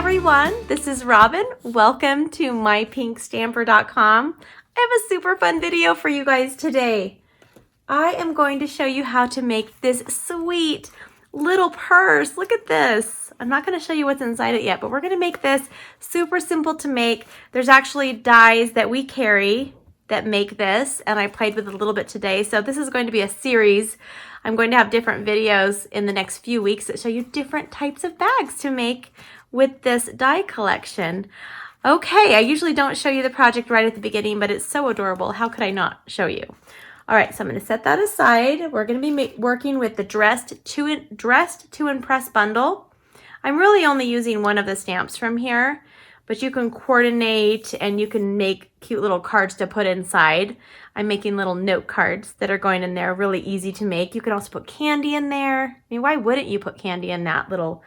everyone, this is Robyn. Welcome to mypinkstamper.com. I have a super fun video for you guys today. I am going to show you how to make this sweet little purse. Look at this. I'm not going to show you what's inside it yet, but we're going to make this super simple to make. There's actually dies that we carry that make this, and I played with it a little bit today. So this is going to be a series. I'm going to have different videos in the next few weeks that show you different types of bags to make with this die collection. Okay, I usually don't show you the project right at the beginning, but it's so adorable. How could I not show you? All right, so I'm going to set that aside. We're going to be working with the Dressed to Impress bundle. I'm really only using one of the stamps from here, but you can coordinate and you can make cute little cards to put inside. I'm making little note cards that are going in there, really easy to make. You can also put candy in there. I mean, why wouldn't you put candy in that little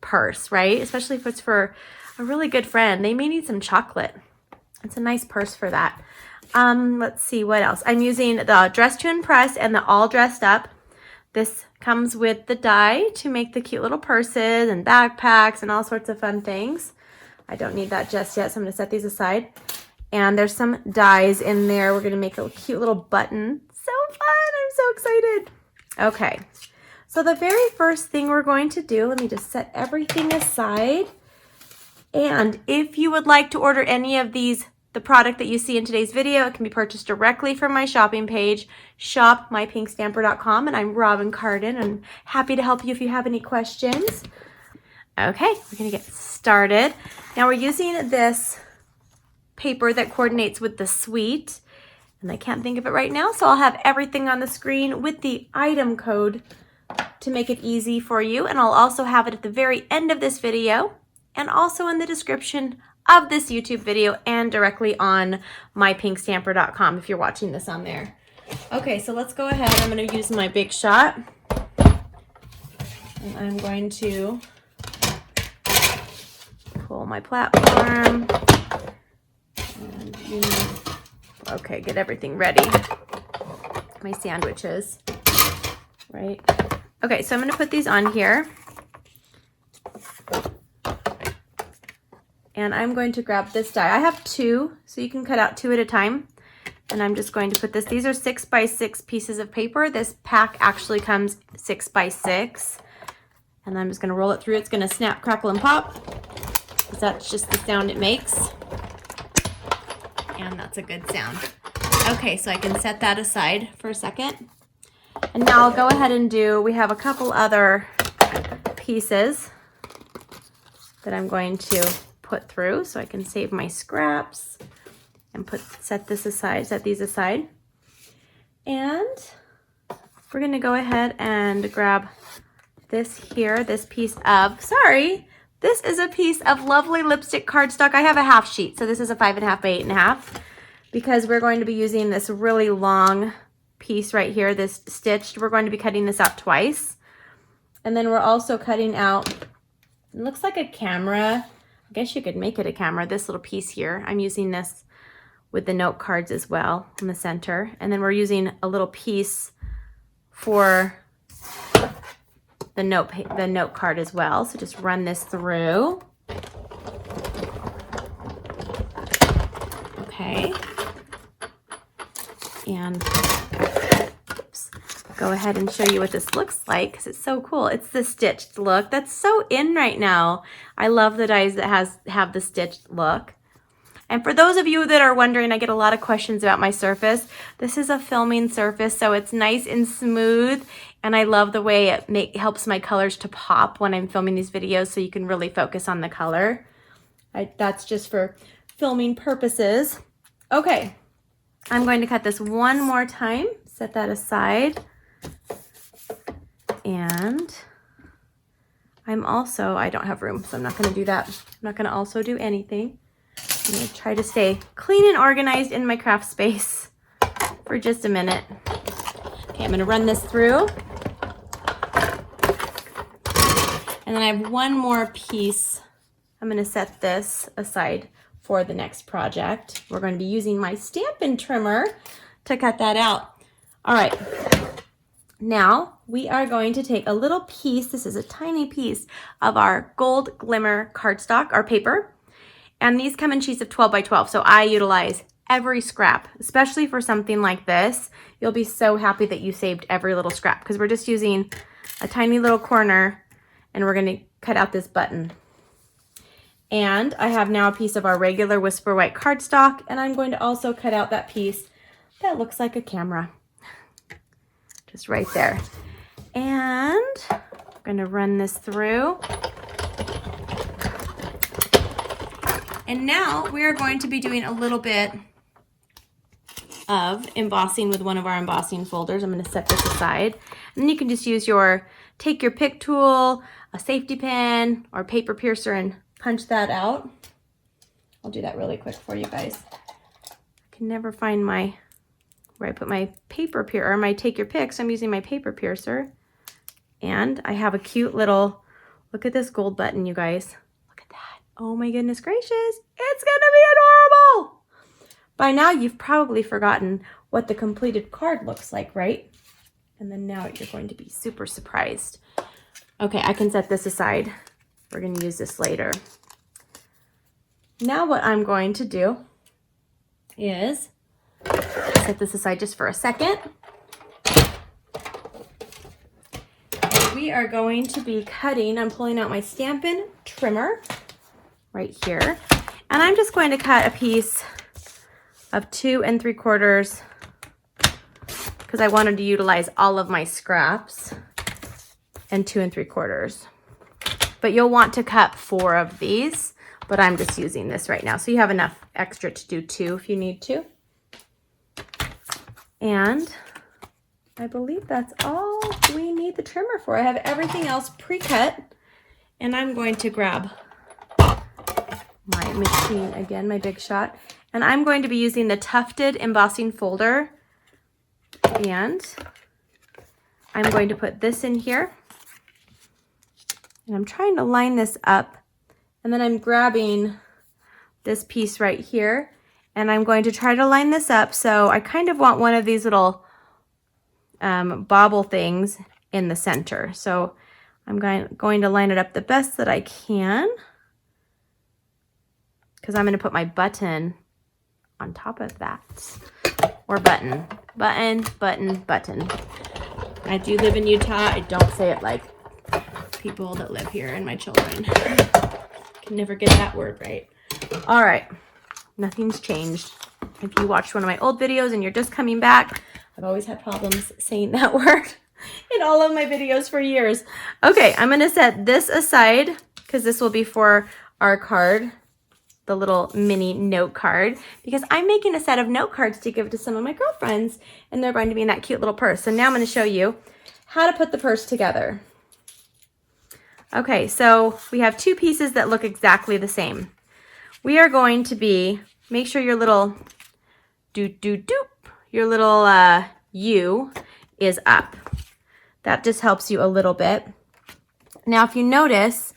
purse, right? Especially if it's for a really good friend. They may need some chocolate. It's a nice purse for that. Let's see what else. I'm using the Dressed to Impress and the All Dressed Up. This comes with the die to make the cute little purses and backpacks and all sorts of fun things. I don't need that just yet, so I'm going to set these aside. And there's some dies in there. We're going to make a cute little button. So fun! I'm so excited. Okay, so the very first thing we're going to do, let me just set everything aside. And if you would like to order any of these, the product that you see in today's video, it can be purchased directly from my shopping page, shop.mypinkstamper.com, and I'm Robyn Cardin, and I'm happy to help you if you have any questions. Okay, we're gonna get started. Now we're using this paper that coordinates with the suite, and I can't think of it right now, so I'll have everything on the screen with the item code to make it easy for you, and I'll also have it at the very end of this video and also in the description of this YouTube video and directly on mypinkstamper.com if you're watching this on there. Okay, so let's go ahead. I'm going to use my Big Shot, and I'm going to pull my platform and okay, get everything ready. My sandwiches, right? Okay, so I'm going to put these on here. And I'm going to grab this die. I have two, so you can cut out two at a time. And I'm just going to put this, these are 6x6 pieces of paper. This pack actually comes 6x6. And I'm just gonna roll it through. It's gonna snap, crackle, and pop, because that's just the sound it makes. And that's a good sound. Okay, so I can set that aside for a second. And now I'll go ahead and we have a couple other pieces that I'm going to put through, so I can save my scraps and set these aside. And we're going to go ahead and grab this here, this is a piece of lovely lipstick cardstock. I have a half sheet, so this is a 5.5 by 8.5, because we're going to be using this really long piece right here, this stitched. We're going to be cutting this out twice. And then we're also cutting out, it looks like a camera. I guess you could make it a camera, this little piece here. I'm using this with the note cards as well in the center. And then we're using a little piece for the note card as well. So just run this through. Okay. And go ahead and show you what this looks like, because it's so cool. It's the stitched look. That's so in right now. I love the dies that have the stitched look. And for those of you that are wondering, I get a lot of questions about my surface. This is a filming surface, so it's nice and smooth, and I love the way it helps my colors to pop when I'm filming these videos, so you can really focus on the color. That's just for filming purposes. Okay, I'm going to cut this one more time, set that aside. And I don't have room, so I'm not going to do that. I'm not going to also do anything. I'm going to try to stay clean and organized in my craft space for just a minute. Okay, I'm going to run this through. And then I have one more piece. I'm going to set this aside for the next project. We're going to be using my Stampin' trimmer to cut that out. All right. Now we are going to take a little piece, this is a tiny piece of our gold glimmer cardstock, our paper, and these come in sheets of 12 by 12. So I utilize every scrap, especially for something like this. You'll be so happy that you saved every little scrap because we're just using a tiny little corner and we're gonna cut out this button. And I have now a piece of our regular Whisper White cardstock, and I'm going to also cut out that piece that looks like a camera. Just right there. And I'm gonna run this through. And now we're going to be doing a little bit of embossing with one of our embossing folders. I'm gonna set this aside. And then you can just use take your pick tool, a safety pin, or paper piercer and punch that out. I'll do that really quick for you guys. I can never find where I put my paper piercer, or my take your pick, so I'm using my paper piercer. And I have a cute little, look at this gold button, you guys. Look at that. Oh my goodness gracious. It's gonna be adorable. By now you've probably forgotten what the completed card looks like, right? And then now you're going to be super surprised. Okay, I can set this aside. We're gonna use this later. Now what I'm going to do is set this aside just for a second. And we are going to be cutting, I'm pulling out my Stampin' trimmer right here. And I'm just going to cut a piece of 2 3/4 because I wanted to utilize all of my scraps, and 2 3/4. But you'll want to cut 4 of these, but I'm just using this right now. So you have enough extra to do 2 if you need to. And I believe that's all we need the trimmer for. I have everything else pre-cut, and I'm going to grab my machine again, my Big Shot, and I'm going to be using the tufted embossing folder, and I'm going to put this in here. And I'm trying to line this up, and then I'm grabbing this piece right here, and I'm going to try to line this up. So I kind of want one of these little bobble things in the center. So I'm going to line it up the best that I can, because I'm going to put my button on top of that. Or button. Button, button, button. I do live in Utah. I don't say it like people that live here and my children. Can never get that word right. All right, nothing's changed. If you watched one of my old videos and you're just coming back, I've always had problems saying that word in all of my videos for years. Okay, I'm gonna set this aside because this will be for our card, the little mini note card, because I'm making a set of note cards to give to some of my girlfriends, and they're going to be in that cute little purse. So now I'm gonna show you how to put the purse together. Okay, so we have 2 pieces that look exactly the same. We are going to make sure your little your little U is up. That just helps you a little bit. Now, if you notice,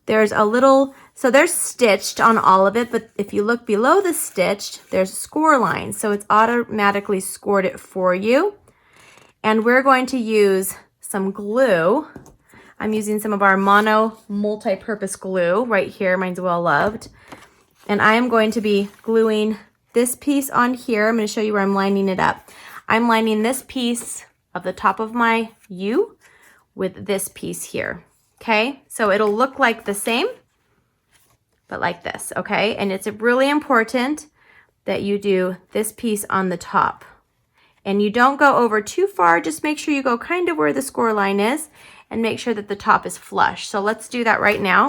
there's a little, so there's stitched on all of it, but if you look below the stitched, there's score lines. So it's automatically scored it for you. And we're going to use some glue. I'm using some of our mono multi-purpose glue right here. Mine's Well Loved. And I am going to be gluing this piece on here. I'm going to show you where I'm lining it up. I'm lining this piece of the top of my U with this piece here. Okay, so it'll look like the same, but like this, okay? And it's really important that you do this piece on the top. And you don't go over too far, just make sure you go kind of where the score line is and make sure that the top is flush. So let's do that right now.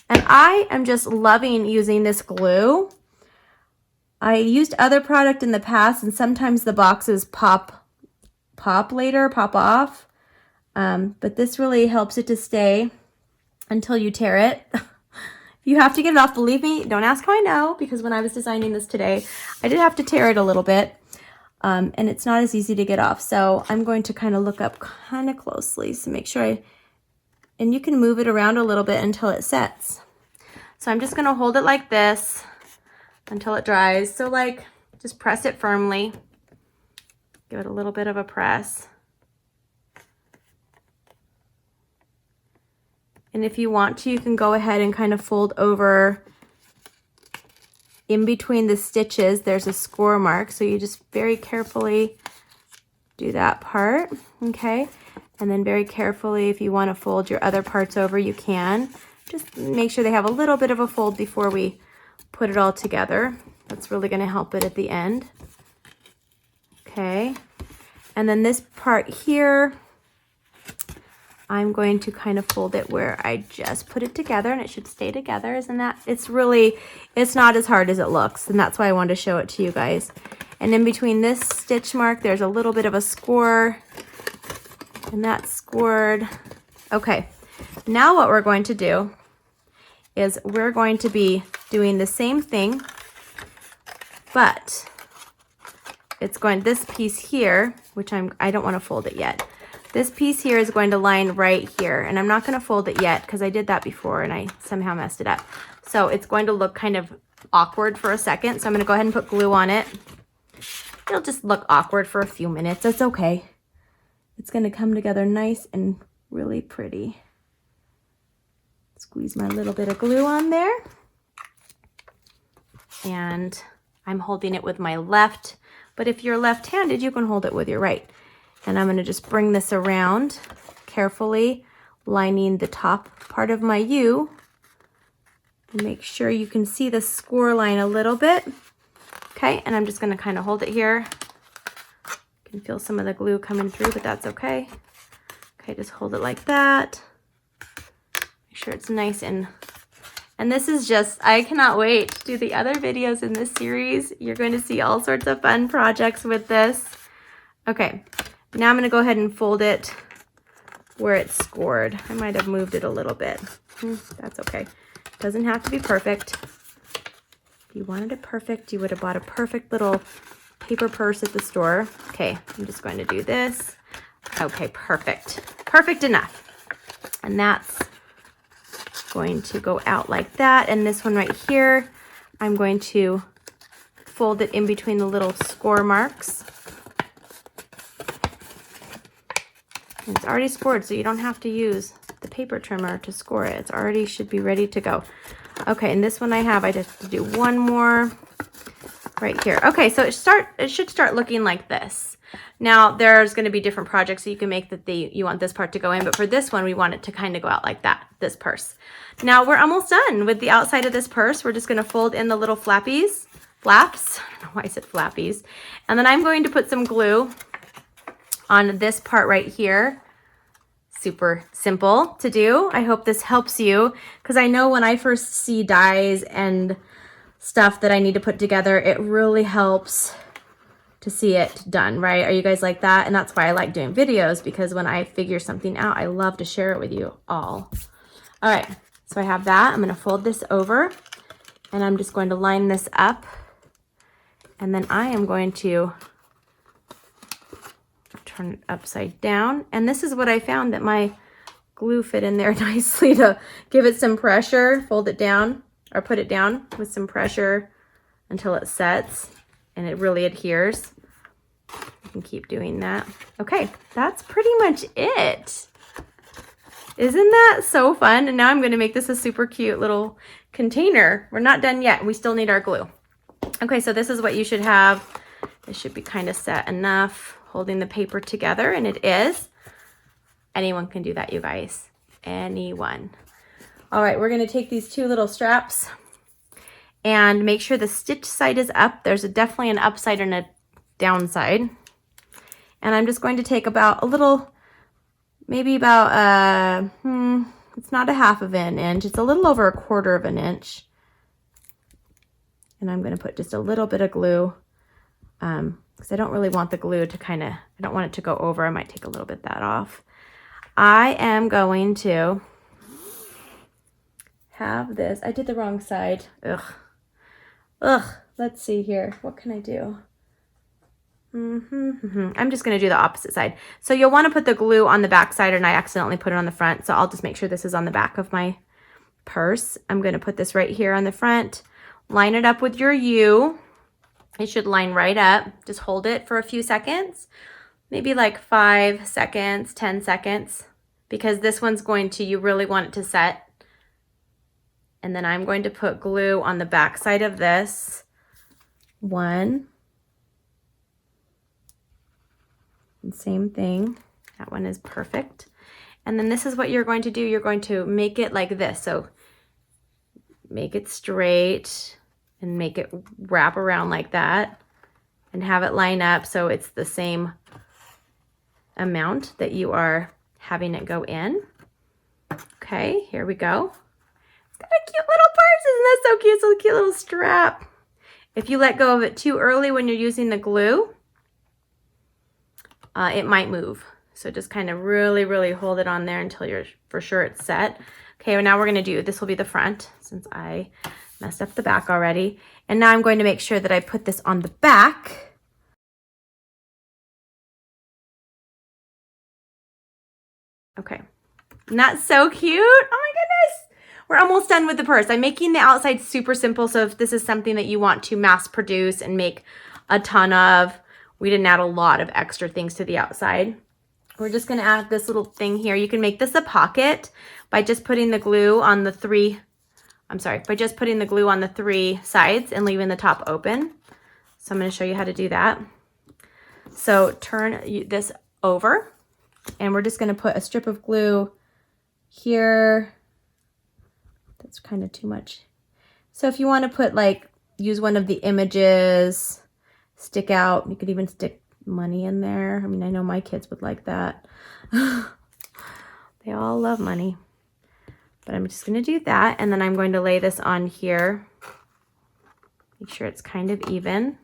And I am just loving using this glue. I used other product in the past, and sometimes the boxes pop off. But this really helps it to stay until you tear it. If you have to get it off, believe me, don't ask how I know, because when I was designing this today, I did have to tear it a little bit. And it's not as easy to get off. So I'm going to kind of look up kind of closely to make sure and you can move it around a little bit until it sets. So I'm just going to hold it like this until it dries. So like, just press it firmly. Give it a little bit of a press. And if you want to, you can go ahead and kind of fold over in between the stitches. There's a score mark, so you just very carefully do that part, okay? And then very carefully, if you want to fold your other parts over, you can. Just make sure they have a little bit of a fold before we put it all together. That's really going to help it at the end. Okay. And then this part here, I'm going to kind of fold it where I just put it together, and it should stay together. Isn't that? It's not as hard as it looks, and that's why I wanted to show it to you guys. And in between this stitch mark, there's a little bit of a score, and that's scored. Okay, now what we're going to do is we're going to be doing the same thing, but it's going, this piece here, which I don't want to fold it yet. This piece here is going to line right here, and I'm not going to fold it yet because I did that before and I somehow messed it up. So it's going to look kind of awkward for a second. So I'm going to go ahead and put glue on it. It'll just look awkward for a few minutes. That's okay. It's going to come together nice and really pretty. Squeeze my little bit of glue on there. And I'm holding it with my left, but if you're left-handed, you can hold it with your right. And I'm going to just bring this around carefully, lining the top part of my U. And make sure you can see the score line a little bit. Okay, and I'm just going to kind of hold it here. You can feel some of the glue coming through, but that's okay. Okay, just hold it like that. Make sure it's nice and this is just, I cannot wait to do the other videos in this series. You're going to see all sorts of fun projects with this. Okay, now I'm going to go ahead and fold it where it's scored. I might have moved it a little bit. That's okay. Doesn't have to be perfect. If you wanted it perfect, you would have bought a perfect little paper purse at the store. Okay, I'm just going to do this. Okay, perfect. Perfect enough. And that's going to go out like that. And this one right here, I'm going to fold it in between the little score marks. And it's already scored, so you don't have to use the paper trimmer to score it. It's already should be ready to go. Okay, and this one I just have to do one more right here. Okay, so it should start looking like this. Now there's going to be different projects that you can make that you want this part to go in, but for this one we want it to kind of go out like that, this purse. Now we're almost done with the outside of this purse. We're just going to fold in the little flaps. I don't know why I said flappies. And then I'm going to put some glue on this part right here. Super simple to do. I hope this helps you, because I know when I first see dies and stuff that I need to put together, it really helps to see it done, right? Are you guys like that? And that's why I like doing videos, because when I figure something out, I love to share it with you all. All right, so I have that. I'm going to fold this over, and I'm just going to line this up, and then I am going to turn it upside down. And this is what I found, that my glue fit in there nicely to give it some pressure. Fold it down, or put it down with some pressure until it sets and it really adheres. You can keep doing that. Okay, that's pretty much it. Isn't that so fun? And now I'm going to make this a super cute little container. We're not done yet. We still need our glue. Okay, so this is what you should have. It should be kind of set enough, holding the paper together, and it is. Anyone can do that, you guys. Anyone. All right, we're going to take these two little straps and make sure the stitch side is up. There's definitely an upside and a downside. And I'm just going to take about a little, maybe about, it's not a half of an inch. It's a little over 1/4 of an inch. And I'm going to put just a little bit of glue, because I don't really want the glue to I don't want it to go over. I might take a little bit of that off. I am going to have this. I did the wrong side. Ugh. Let's see here. What can I do? I'm just going to do the opposite side. So you'll want to put the glue on the back side, and I accidentally put it on the front. So I'll just make sure this is on the back of my purse. I'm going to put this right here on the front. Line it up with your U. It should line right up. Just hold it for a few seconds. Maybe like 5 seconds, 10 seconds. because this one's going to, you really want it to set. And then I'm going to put glue on the back side of this. One. And same thing. That one is perfect. And then this is what you're going to do. You're going to make it like this. So make it straight and make it wrap around like that and have it line up so it's the same amount that you are having it go in. Okay, here we go. It's got a cute little purse. Isn't that so cute? So a cute little strap. If you let go of it too early when you're using the glue, it might move. So just kind of really, really hold it on there until you're for sure it's set. Okay, well now we're gonna do, this will be the front since I messed up the back already. And now I'm going to make sure that I put this on the back. Okay, and that's so cute. Oh my goodness. We're almost done with the purse. I'm making the outside super simple. So if this is something that you want to mass produce and make a ton of, we didn't add a lot of extra things to the outside. We're just gonna add this little thing here. You can make this a pocket by just putting the glue on the three sides and leaving the top open. So I'm gonna show you how to do that. So turn this over and we're just gonna put a strip of glue here. That's kind of too much. So if you wanna put like, use one of the images, stick out, you could even stick money in there. I mean, I know my kids would like that. They all love money. But I'm just going to do that. And then I'm going to lay this on here. Make sure it's kind of even.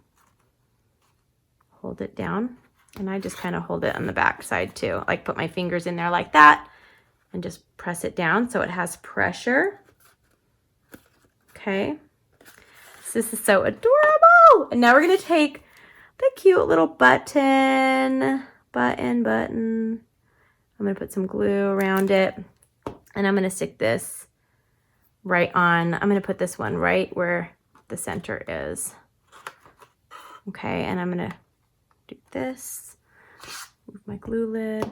Hold it down. And I just kind of hold it on the back side too. Like put my fingers in there like that. And just press it down so it has pressure. Okay. So this is so adorable. And now we're going to take the cute little button. I'm going to put some glue around it. And I'm going to stick this right on. I'm going to put this one right where the center is. Okay, and I'm going to do this. Move my glue lid.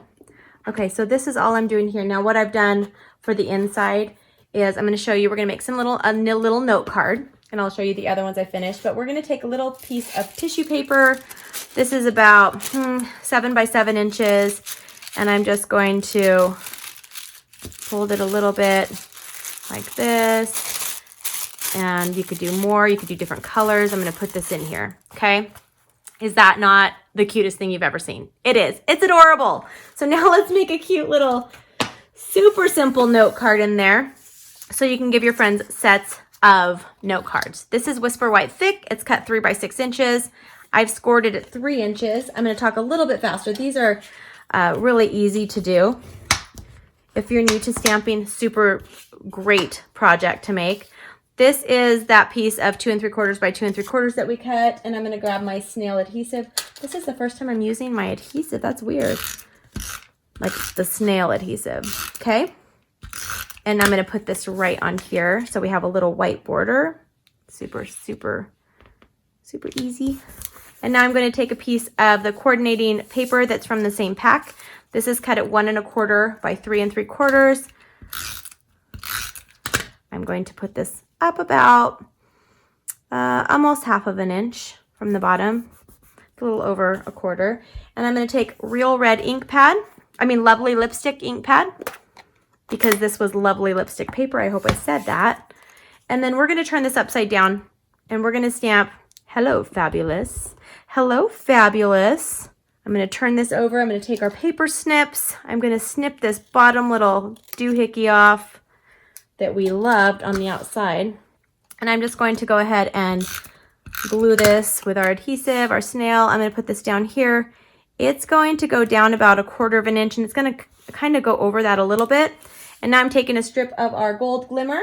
Okay, so this is all I'm doing here. Now what I've done for the inside is I'm going to show you, we're going to make some a little note card. And I'll show you the other ones I finished. But we're going to take a little piece of tissue paper. This is about 7 by 7 inches. And I'm just going to fold it a little bit like this. And you could do more. You could do different colors. I'm going to put this in here. Okay. Is that not the cutest thing you've ever seen? It is. It's adorable. So now let's make a cute little super simple note card in there. So you can give your friends sets of note cards. This is Whisper White Thick. It's cut 3 by 6 inches. I've scored it at 3 inches. I'm going to talk a little bit faster. These are really easy to do. If you're new to stamping, super great project to make. This is that piece of 2 3/4 by 2 3/4 that we cut, and I'm going to grab my snail adhesive. This is the first time I'm using my adhesive. That's weird. Like the snail adhesive. Okay. And I'm going to put this right on here. So we have a little white border. Super, super, super easy. And now I'm going to take a piece of the coordinating paper that's from the same pack. This is cut at 1 1/4 by 3 3/4. I'm going to put this up about almost 1/2 inch from the bottom, a little over 1/4. And I'm going to take Real Red ink pad. Lovely lipstick ink pad, because this was lovely lipstick paper. I hope I said that. And then we're going to turn this upside down and we're going to stamp, "Hello, fabulous." Hello, fabulous. I'm going to turn this over. I'm going to take our paper snips. I'm going to snip this bottom little doohickey off that we loved on the outside. And I'm just going to go ahead and glue this with our adhesive, our snail. I'm going to put this down here. It's going to go down about 1/4 inch, and it's going to kind of go over that a little bit. And now I'm taking a strip of our gold glimmer.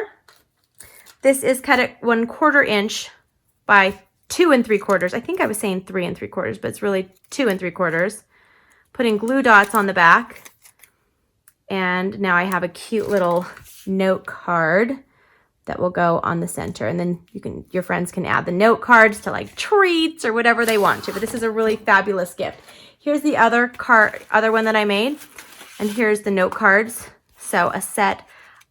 This is cut at 1/4 inch by 2 3/4. I think I was saying 3 3/4, but it's really 2 3/4. Putting glue dots on the back. And now I have a cute little note card that will go on the center. And then your friends can add the note cards to like treats or whatever they want to. But this is a really fabulous gift. Here's the other one that I made. And here's the note cards. So a set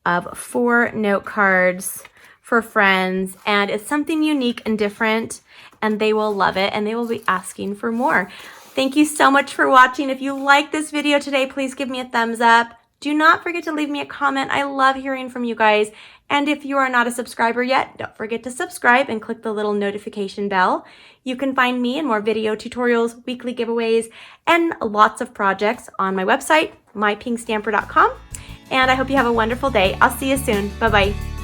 of 4 note cards for friends, and it's something unique and different, and they will love it, and they will be asking for more. Thank you so much for watching. If you like this video today, please give me a thumbs up. Do not forget to leave me a comment. I love hearing from you guys. And if you are not a subscriber yet, don't forget to subscribe and click the little notification bell. You can find me and more video tutorials, weekly giveaways, and lots of projects on my website, mypinkstamper.com. And I hope you have a wonderful day. I'll see you soon. Bye-bye.